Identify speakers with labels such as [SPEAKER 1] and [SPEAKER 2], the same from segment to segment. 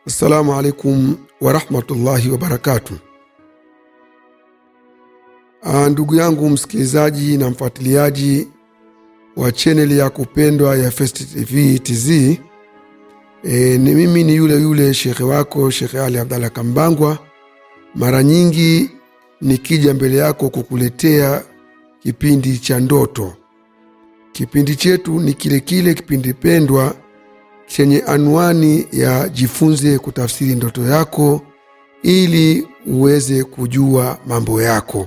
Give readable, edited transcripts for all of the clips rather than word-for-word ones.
[SPEAKER 1] Assalamu alaikum wa rahmatullahi wa barakatuh. Ndugu yangu msikilizaji na mfuatiliaji wa channel ya kupendwa ya First TV TZ, mimi ni yule shekhe wako Sheikh Ali Abdalla Kambangwa. Mara nyingi nikija mbele yako kukuletea kipindi cha ndoto. Kipindi chetu ni kile kipindi pendwa chenye anwani ya jifunze kutafsiri ndoto yako ili uweze kujua mambo yako.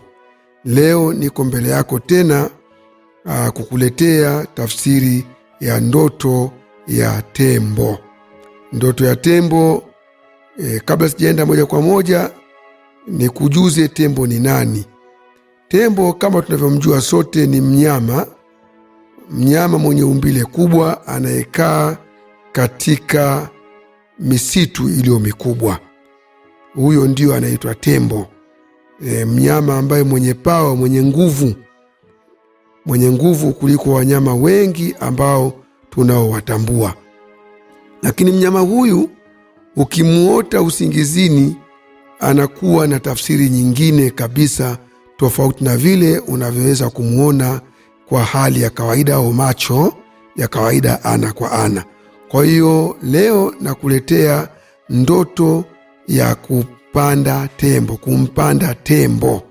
[SPEAKER 1] Leo niko mbele yako tena kukuletea tafsiri ya ndoto ya tembo. Ndoto ya tembo, kabla sijaenda moja kwa moja ni kujuze tembo ni nani. Tembo kama tunavyomjua sote ni mnyama mwenye umbile kubwa anayekaa katika misitu iliyo mikubwa. Huyo ndio anaitwa tembo. Mnyama ambaye mwenye pawa, mwenye nguvu kuliko wanyama wengi ambao tunaowatambua. Lakini mnyama huyu ukimuota usingizini anakuwa na tafsiri nyingine kabisa tofauti na vile unavyoweza kumuona kwa hali ya kawaida au macho ya kawaida ana kwa ana. Kwa hiyo leo nakuletea ndoto ya kumpanda tembo.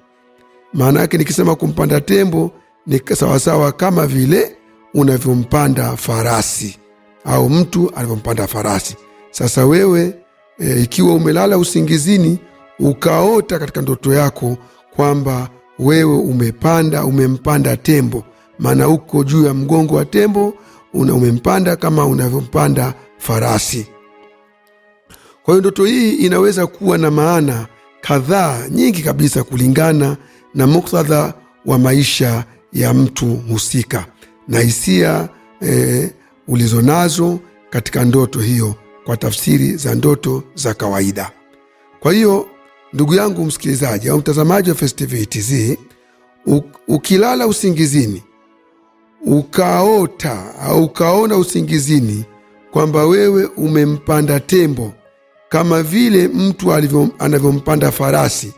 [SPEAKER 1] Maana yake nikisema kumpanda tembo ni sawasawa kama vile unavyompanda farasi au mtu alivyompanda farasi. Sasa wewe ikiwa umelala usingizini ukaota katika ndoto yako kwamba wewe umempanda tembo, maana uko juu ya mgongo wa tembo, umempanda kama unavyompanda farasi. Kwa hiyo ndoto hii inaweza kuwa na maana kadhaa nyingi kabisa kulingana na muktadha wa maisha ya mtu husika na hisia ulizonazo katika ndoto hiyo, kwa tafsiri za ndoto za kawaida. Kwa hiyo ndugu yangu msikilizaji au mtazamaji wa First TV TZ, ukilala usingizini ukaota au ukaona usingizini kwamba wewe umempanda tembo kama vile mtu anavyompanda farasi,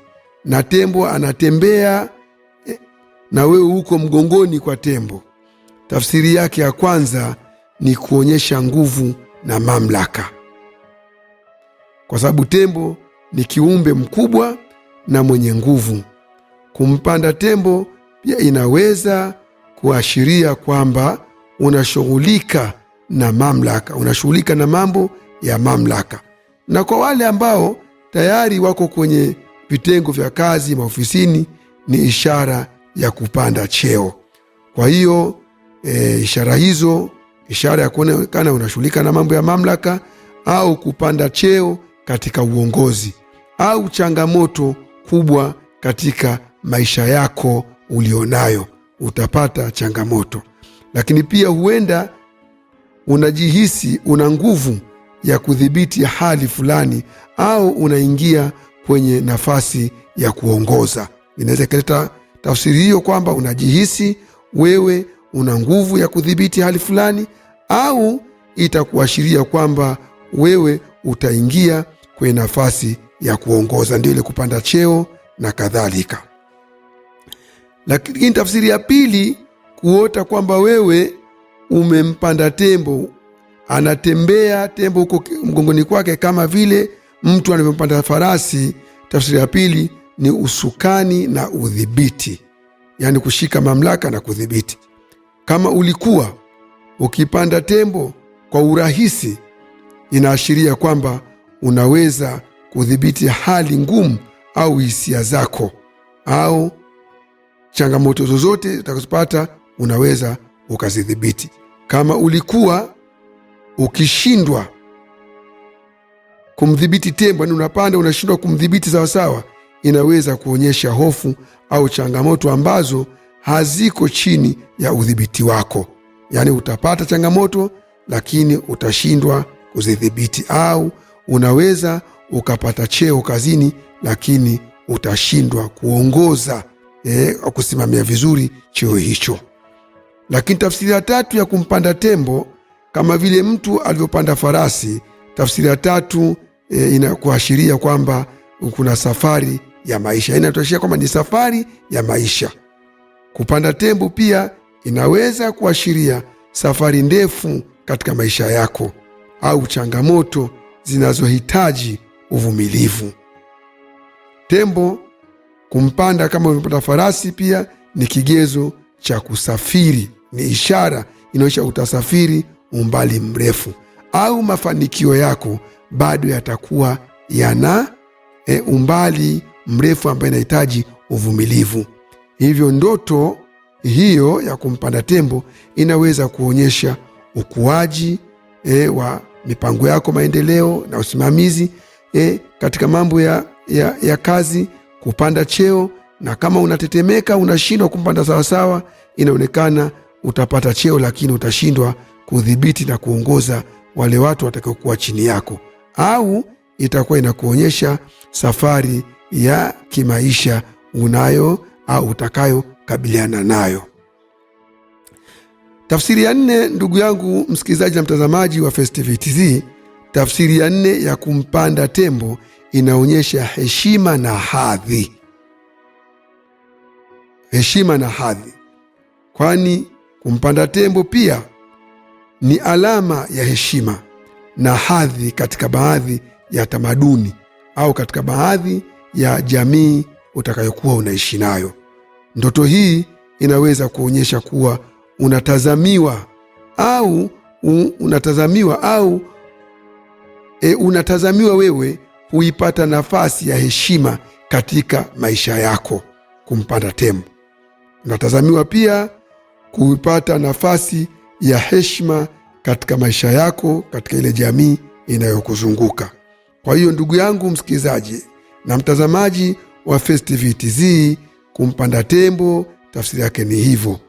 [SPEAKER 1] na tembo anatembea na wewe uko mgongoni kwa tembo, tafsiri yake ya kwanza ni kuonyesha nguvu na mamlaka, kwa sababu tembo ni kiumbe mkubwa na mwenye nguvu. Kumpanda tembo pia inaweza kuashiria kwamba unashughulika na mamlaka, unashughulika na mambo ya mamlaka. Na kwa wale ambao tayari wako kwenye vitengo vya kazi maofisini, ni ishara ya kupanda cheo. Kwa hiyo ishara hizo, ishara ya kuonekana unashughulika na mambo ya mamlaka au kupanda cheo katika uongozi au changamoto kubwa katika maisha yako ulionayo, utapata changamoto. Lakini pia huenda unajihisi una nguvu ya kudhibiti hali fulani au unaingia kwenye nafasi ya kuongoza. Inaweza kuleta tafsiri hiyo kwamba unajihisi wewe una nguvu ya kudhibiti hali fulani, au itakuashiria kwamba wewe utaingia kwenye nafasi ya kuongoza, ndio ile kupanda cheo na kadhalika. Lakini tafsiri ya pili, kuota kwamba wewe umempanda tembo, anatembea tembo huko mgongoni kwake kama vile mtu anavyompanda farasi. Tafsiri ya pili ni usukani na udhibiti, yani kushika mamlaka na kudhibiti. Kama ulikuwa ukipanda tembo kwa urahisi, inaashiria kwamba unaweza kudhibiti hali ngumu au hisia zako, au changamoto zozote utakazopata unaweza ukazidhibiti. Kama ulikuwa ukishindwa kumdhibiti tembo, yani unapanda unashindwa kumdhibiti sawasawa, inaweza kuonyesha hofu au changamoto ambazo haziko chini ya udhibiti wako. Yani utapata changamoto lakini utashindwa kuzidhibiti, au unaweza ukapata cheo kazini lakini utashindwa kuongoza kusimamia vizuri cheo hicho. Lakini tafsiri ya tatu ya kumpanda tembo, kama vile mtu alivyopanda farasi, tafsiri ya tatu inakuashiria kwamba kuna safari ya maisha, inatuashiria kwamba ni safari ya maisha. Kupanda tembo pia inaweza kuashiria safari ndefu katika maisha yako au changamoto zinazohitaji uvumilivu. Tembo kumpanda kama umepanda farasi pia ni kigezo cha kusafiri, ni ishara inaonyesha utasafiri umbali mrefu au mafanikio yako bado yatakuwa yana umbali mrefu ambayo inahitaji uvumilivu. Hivyo ndoto hiyo ya kumpanda tembo inaweza kuonyesha ukuaji wa mipango yako, maendeleo na usimamizi katika mambo ya kazi, kupanda cheo. Na kama unatetemeka, unashindwa kumpanda sawasawa, inaonekana utapata cheo lakini utashindwa kudhibiti na kuongoza wale watu watakaokuwa chini yako, au itakuwa inakuonyesha safari ya kimaisha unayo au utakayo kabiliana nayo. Tafsiri ya 4, ndugu yangu msikilizaji na mtazamaji wa Festive TZ, tafsiri ya 4 ya kumpanda tembo inaonyesha heshima na hadhi. Heshima na hadhi, kwani kumpanda tembo pia ni alama ya heshima na hadhi katika baadhi ya tamaduni au katika baadhi ya jamii utakayokuwa unaishi nayo. Ndoto hii inaweza kuonyesha kuwa unatazamiwa wewe huipata nafasi ya heshima katika maisha yako. Kumpanda tembo unatazamiwa pia kuipata nafasi ya heshima katika maisha yako, katika ile jamii inayokuzunguka. Kwa hiyo ndugu yangu msikilizaji na mtazamaji wa Festive TZ, kumpanda tembo tafsiri yake ni hivyo.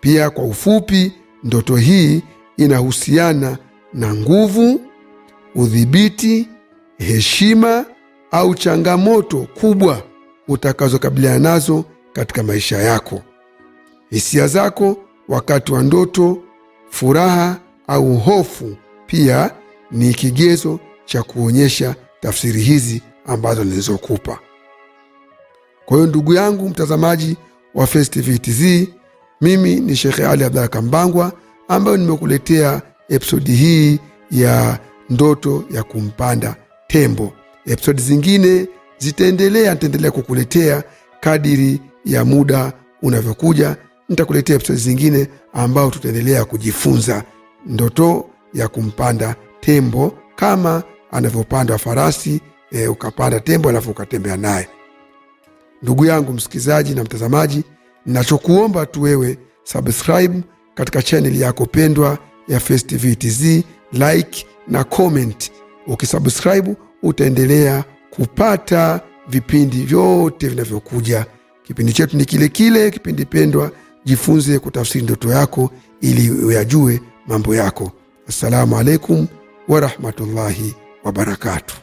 [SPEAKER 1] Pia kwa ufupi, ndoto hii inahusiana na nguvu, udhibiti, heshima au changamoto kubwa utakazokabiliana nazo katika maisha yako. Hisia zako wakati wa ndoto, furaha au hofu pia ni kigezo cha kuonyesha tafsiri hizi ambazo nilizokupa. Kwa hiyo ndugu yangu mtazamaji wa Festive TZ, mimi ni Sheikh Ali Abdalla Kambangwa ambayo nimekuletea episodi hii ya ndoto ya kumpanda tembo. Episodi zingine nitaendelea kukuletea kadiri ya muda unavyokuja. Nitakuletea episodi zingine ambao tutaendelea kujifunza ndoto ya kumpanda tembo, kama anavyopanda farasi, ukapanda tembo alafu ukatembea naye. Ndugu yangu msikizaji na mtazamaji, ninachokuomba tu wewe subscribe katika channel yako pendwa ya Festive TZ, like na comment. Ukisubscribe utaendelea kupata vipindi vyote vinavyokuja. Kipindi chetu ni kile kipindi pendwa, jifunze kutafsiri ndoto yako ili uyajue mambo yako. Assalamu alaikum wa rahmatullahi wa barakatuh.